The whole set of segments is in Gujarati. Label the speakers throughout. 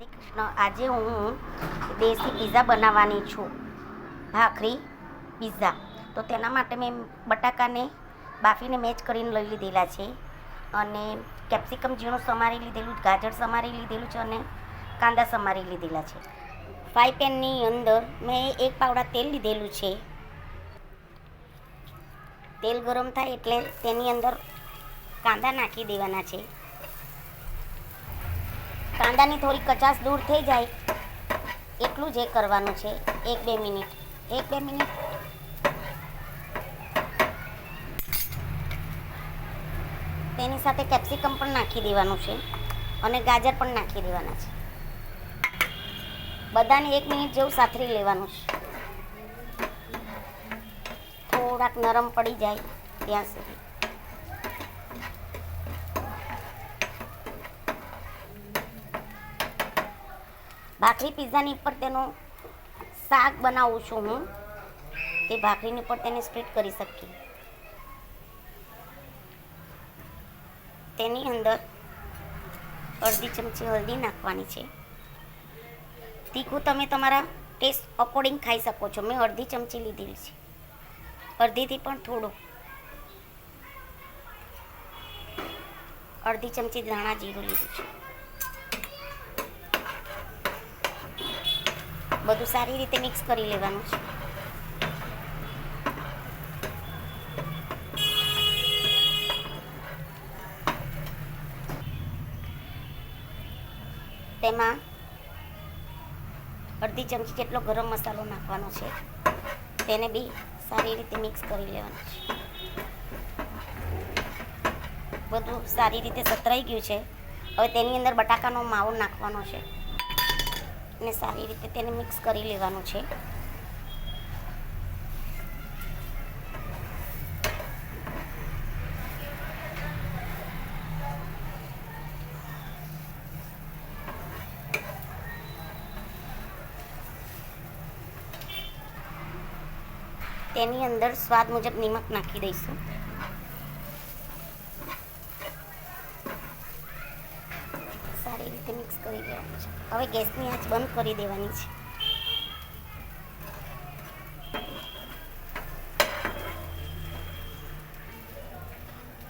Speaker 1: શ્રી કૃષ્ણ. આજે હું દેશી પિઝા બનાવવાની છું. ભાખરી પિઝા. તો તેના માટે મેં બટાકાને બાફીને મેચ કરીને લઈ લીધેલા છે, અને કેપ્સિકમ ઝીણું સમારી લીધેલું, ગાજર સમારી લીધેલું છે, અને કાંદા સમારી લીધેલા છે. ફ્રાય પેનની અંદર મેં 1 પાવડા તેલ લીધેલું છે. તેલ ગરમ થાય એટલે તેની અંદર કાંદા નાખી દેવાના છે. કાંદાની થોડી કચાશ દૂર થઈ જાય એટલું જ એ કરવાનું છે. 1-2 મિનિટ તેની સાથે કેપ્સિકમ પણ નાખી દેવાનું છે, અને ગાજર પણ નાખી દેવાના છે. બધાને 1 મિનિટ જેવું સાતરી લેવાનું છે, થોડાક નરમ પડી જાય ત્યાં સુધી. ભાખરી પિઝાની ઉપર તેનું શાક બનાવું છું હું, તે ભાખરીની ઉપર તેને સ્પ્રેડ કરી શકીએ. તેની અંદર અડધી ચમચી હળદી નાખવાની છે. તીખું તમે તમારા ટેસ્ટ અકોર્ડિંગ ખાઈ શકો છો. મેં અડધી ચમચી લીધેલી છે, અડધીથી પણ થોડું. અડધી ચમચી ધાણા જીરું લીધું છે. બધું સારી રીતે મિક્સ કરી લેવાનું છે. તેમાં અડધી ચમચી જેટલો ગરમ મસાલો નાખવાનો છે. તેને બી સારી રીતે મિક્સ કરી લેવાનું છે. બધું સારી રીતે સતરાઈ ગયું છે. હવે તેની અંદર બટાકાનો માવો નાખવાનો છે, અને સારી રીતે તેને મિક્સ કરી લેવાનું છે. તેની અંદર સ્વાદ મુજબ નિમક નાખી દઈશું. સારી રીતે મિક્સ કરી દેવાનું છે. હવે ગેસની આંચ બંધ કરી દેવાની છે.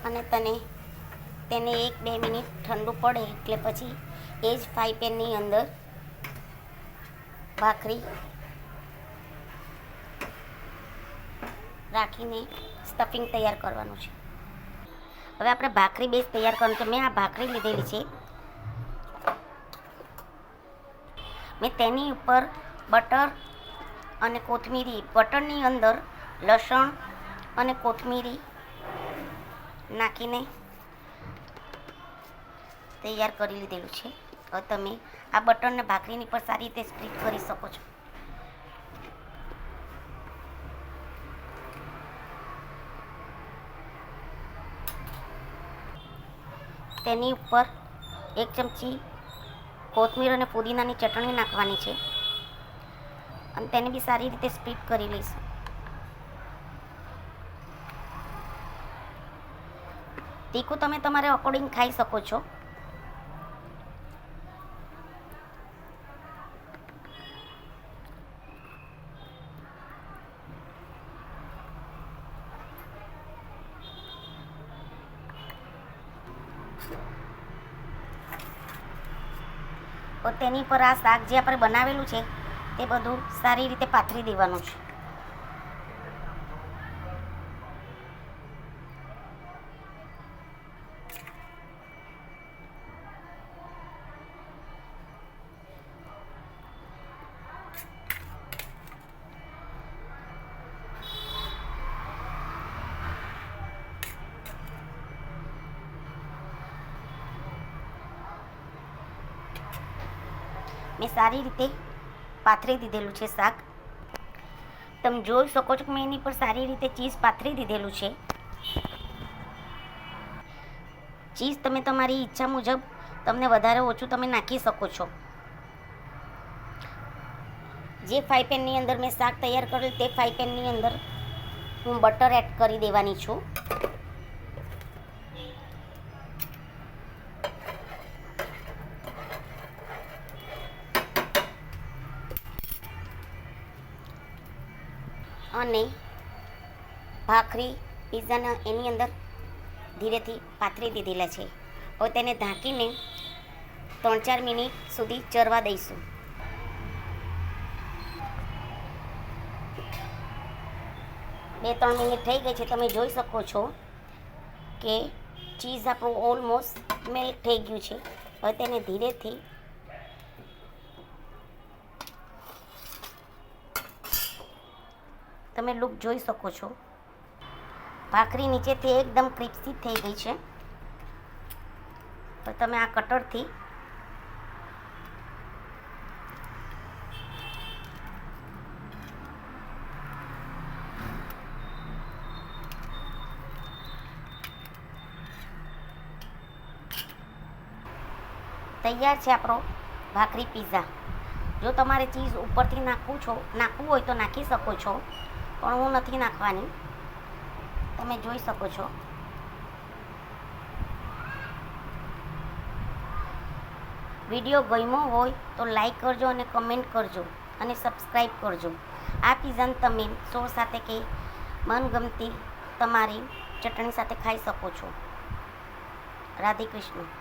Speaker 1: અને તેને 1-2 મિનિટ ઠંડુ પડે એટલે પછી એ જ ફ્રાય પેનની અંદર ભાખરી રાખીને સ્ટફિંગ તૈયાર કરવાનું છે. હવે આપણે ભાખરી બેઝ તૈયાર કરવાનું છે. મેં આ ભાખરી લીધેલી છે. મેં તેની ઉપર બટર અને કોથમીરી, બટરની અંદર લસણ અને કોથમીરી નાખીને તૈયાર કરી લીધેલું છે. હવે તમે આ બટરને ભાખરીની પર સારી રીતે સ્પ્રેડ કરી શકો છો. તેની ઉપર 1 ચમચી કોથમીર અને પુદીનાની ચટણી નાખવાની છે, અને તેને બી સારી રીતે સ્પ્રેડ કરી લઈશું. તીખું તમે તમારે અકોર્ડિંગ ખાઈ શકો છો. તો તેની પર આ શાક જે આપણે બનાવેલું છે તે બધું સારી રીતે પાથરી દેવાનું છે. મેં સારી રીતે પાથરી દીધેલું છે શાક. તમે જોઈ શકો છો કે મેં એની પર સારી રીતે ચીઝ પાથરી દીધેલું છે. ચીઝ તમે તમારી ઈચ્છા મુજબ તમને વધારે ઓછું તમે નાખી શકો છો. જે ફ્રાય પેનની અંદર મેં શાક તૈયાર કરેલું તે ફ્રાય પેનની અંદર હું બટર એડ કરી દેવાની છું. અને ભાખરી પીઝાના એની અંદર ધીરેથી પાથરી દીધેલા છે. હવે તેને ઢાંકીને 3-4 મિનિટ સુધી ચરવા દઈશું. બે 3 મિનિટ થઈ ગઈ છે. તમે જોઈ શકો છો કે ચીઝ આપણું ઓલમોસ્ટ મેલ્ટ થઈ ગયું છે. હવે તેને ધીરેથી તમે લુક જોઈ શકો છો. ભાખરી નીચેથી એકદમ ક્રિસ્પી થઈ ગઈ છે. તો તમે આ કટરથી તૈયાર છે આપણો ભાખરી પીઝા. જો તમારે ચીઝ ઉપરથી નાખવું હોય તો નાખી શકો છો, પણ હું નથી નાખવાની. તમે જોઈ શકો છો. વિડીયો ગમ્યો હોય તો લાઈક કરજો અને કમેન્ટ કરજો અને સબસ્ક્રાઈબ કરજો. આ પીઝાને તમે સોસ સાથે કે મનગમતી તમારી ચટણી સાથે ખાઈ શકો છો. રાધે કૃષ્ણ.